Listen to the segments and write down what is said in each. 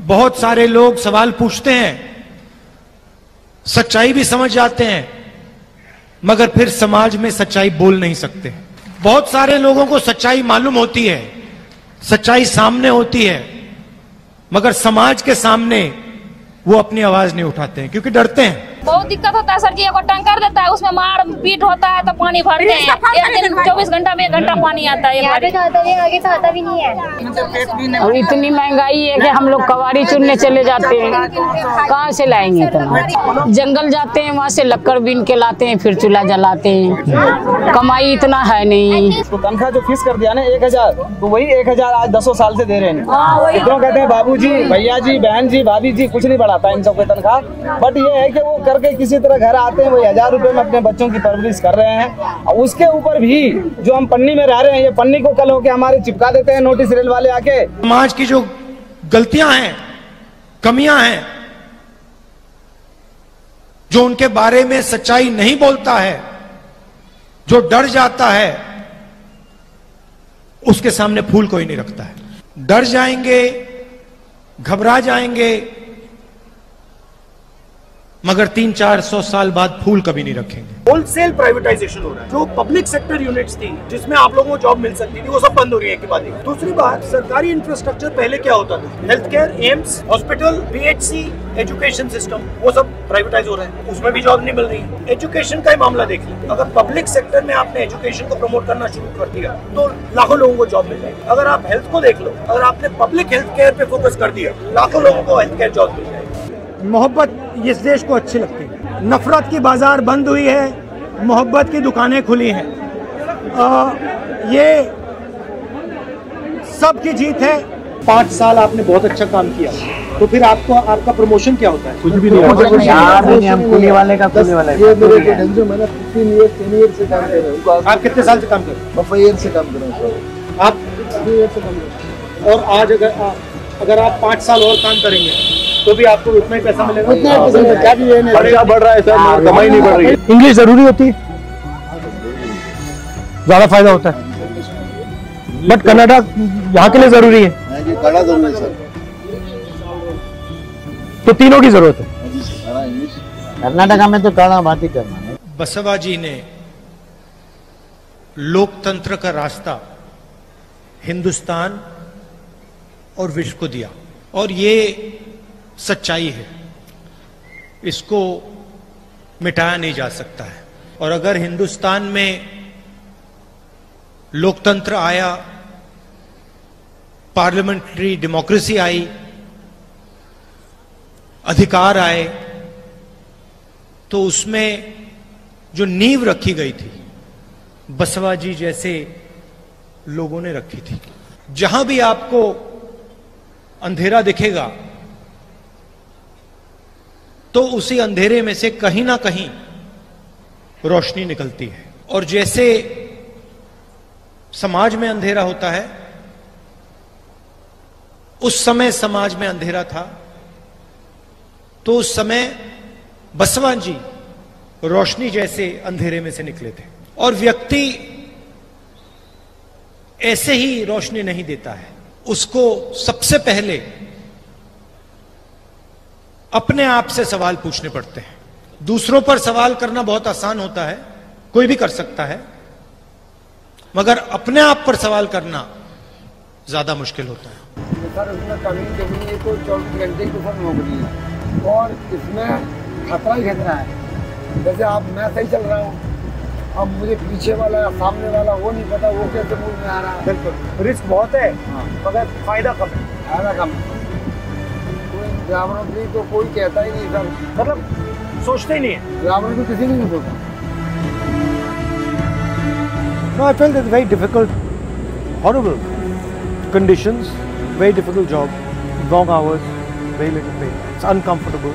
बहुत सारे लोग सवाल पूछते हैं, सच्चाई भी समझ जाते हैं, मगर फिर समाज में सच्चाई बोल नहीं सकते। बहुत सारे लोगों को सच्चाई मालूम होती है, सच्चाई सामने होती है, मगर समाज के सामने वो अपनी आवाज नहीं उठाते हैं क्योंकि डरते हैं। बहुत दिक्कत होता है सर जी, एगो टैंकर देता है, उसमें मार पीट होता है तो पानी भरते हैं, एक दिन 24 घंटा में 1 घंटा पानी आता है। यहाँ पे तो आता है, आगे तो आता भी नहीं है। और इतनी महंगाई है कि हम लोग कवाड़ी चुनने चले जाते हैं, कहाँ से लाएंगे इतना? जंगल जाते हैं, वहाँ से लकड़ बीन के लाते हैं, फिर चूल्हा जलाते हैं, कमाई इतना है नहीं। तो तनख्वाह जो फीस कर दिया ना 1000, तो वही 1000 आज 10 साल से दे रहे हैं। इतना कहते हैं बाबूजी, भैया जी, बहन जी, भाभी जी, कुछ नहीं बढ़ाता इन सबको तनख्वाह। बट ये है कि वो करके किसी तरह घर आते हैं, वही 1000 रुपए में अपने बच्चों की परवरिश कर रहे हैं। और उसके ऊपर भी जो हम पन्नी में रह रहे हैं, ये पन्नी को कल होके हमारे चिपका देते हैं नोटिस रेल वाले आके। समाज की जो गलतियां हैं, कमियां हैं, जो उनके बारे में सच्चाई नहीं बोलता है, जो डर जाता है, उसके सामने फूल कोई नहीं रखता है। डर जाएंगे, घबरा जाएंगे, मगर 300-400 साल बाद फूल कभी नहीं रखेंगे। होलसेल प्राइवेटाइजेशन हो रहा है। जो पब्लिक सेक्टर यूनिट्स थी जिसमें आप लोगों को जॉब मिल सकती थी, वो सब बंद हो रही है। एक बात है। दूसरी बात, सरकारी इंफ्रास्ट्रक्चर पहले क्या होता था? Health care, AIIMS, hospital, PHC, education system, वो सब प्राइवेटाइज हो रहे हैं, उसमें भी जॉब नहीं मिल रही है। एजुकेशन का ही मामला देख लीजिए, अगर पब्लिक सेक्टर में आपने एजुकेशन को प्रमोट करना शुरू कर दिया तो लाखों लोगों को जॉब मिल जाएगी। अगर आप हेल्थ को देख लो, अगर आपने पब्लिक हेल्थ केयर पे फोकस कर दिया, लाखों लोगों को हेल्थ केयर जॉब मिल जाएगी। मोहब्बत इस देश को अच्छी लगती है। नफरत की बाजार बंद हुई है, मोहब्बत की दुकानें खुली हैं। ये सबकी जीत है। 5 साल आपने बहुत अच्छा काम किया, तो फिर आपका प्रमोशन क्या होता है? कुछ भी नहीं होता। हम कुली वाले का कुली वाला है। ये मेरे जो मैंने 15 ईयर से काम कर रहा हूं। आप कितने साल से काम कर रहे हैं? मैं 5 ईयर से काम कर रहा हूं। आप 3 ईयर से काम कर रहे हैं। और आज अगर आप 5 साल और काम करेंगे तो भी आपको उतना ही पैसा मिलेगा। क्या भी ये नहीं, खर्चा बढ़ रहा है सर, कमाई नहीं बढ़ रही है। इंग्लिश जरूरी होती है, ज्यादा फायदा होता है, बट कन्नड़ा यहाँ के लिए जरूरी है। कड़ा जरूरी है सर, तो तीनों की जरूरत है। कर्नाटका में तो कड़ा बात ही करना है। बसवा जी ने लोकतंत्र का रास्ता हिंदुस्तान और विश्व को दिया, और ये सच्चाई है, इसको मिटाया नहीं जा सकता है। और अगर हिंदुस्तान में लोकतंत्र आया, पार्लियामेंट्री डेमोक्रेसी आई, अधिकार आए, तो उसमें जो नींव रखी गई थी बसवा जी जैसे लोगों ने रखी थी। जहां भी आपको अंधेरा दिखेगा तो उसी अंधेरे में से कहीं ना कहीं रोशनी निकलती है। और जैसे समाज में अंधेरा होता है, उस समय समाज में अंधेरा था, तो उस समय बसवा जी रोशनी जैसे अंधेरे में से निकले थे। और व्यक्ति ऐसे ही रोशनी नहीं देता है, उसको सबसे पहले अपने आप से सवाल पूछने पड़ते हैं। दूसरों पर सवाल करना बहुत आसान होता है, कोई भी कर सकता है, मगर अपने आप पर सवाल करना ज्यादा मुश्किल होता है। सर, इसमें कमी देखनी है तो 24 घंटे की ऊपर नौकरी है, और इसमें खतरा ही खतरा है। जैसे मैं सही चल रहा हूँ, अब मुझे पीछे वाला या सामने वाला वो नहीं पता वो कैसे मूड में आ रहा है। बिल्कुल, रिस्क बहुत है, मगर फायदा कम है। फायदा कम है। ड्राइवरों की तो कोई कहता ही नहीं सर, मतलब सोचते ही नहीं है। ड्राइवर को किसी ने नहीं बोलता। No, I felt it's very difficult, horrible conditions, very difficult job, long hours, very little pay. It's uncomfortable.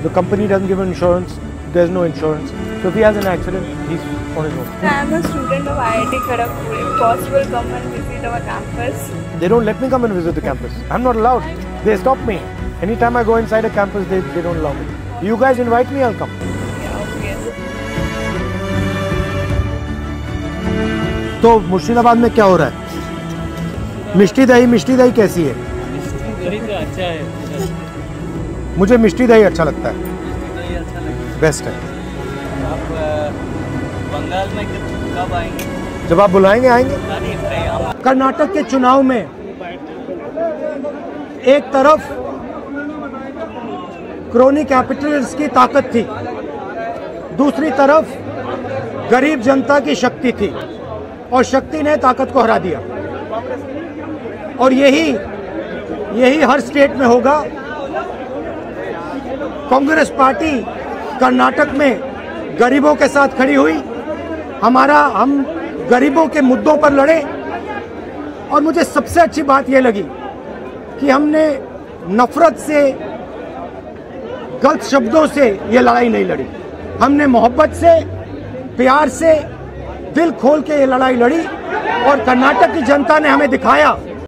The company doesn't give insurance. There's no insurance. So if he has an accident, he's on his own. I am a student of IIT Kharagpur. If possible, come and visit our campus. They don't let me come and visit the campus. I'm not allowed. They stop me. Anytime I go inside a campus, they don't allow me. You guys invite me, I'll come. Yeah, okay. तो मुर्शिदाबाद में क्या हो रहा है? मिष्टी दही कैसी है? अच्छा है। मुझे मिष्टी दही अच्छा लगता है, बेस्ट है। आप बंगाल में कब आएंगे? जब आप बुलाएंगे आएंगे। कर्नाटक के चुनाव में एक तरफ क्रोनी कैपिटलिस्ट की ताकत थी, दूसरी तरफ गरीब जनता की शक्ति थी, और शक्ति ने ताकत को हरा दिया। और यही हर स्टेट में होगा। कांग्रेस पार्टी कर्नाटक में गरीबों के साथ खड़ी हुई, हम गरीबों के मुद्दों पर लड़े। और मुझे सबसे अच्छी बात यह लगी कि हमने नफरत से, गलत शब्दों से ये लड़ाई नहीं लड़ी, हमने मोहब्बत से, प्यार से, दिल खोल के ये लड़ाई लड़ी। और कर्नाटक की जनता ने हमें दिखाया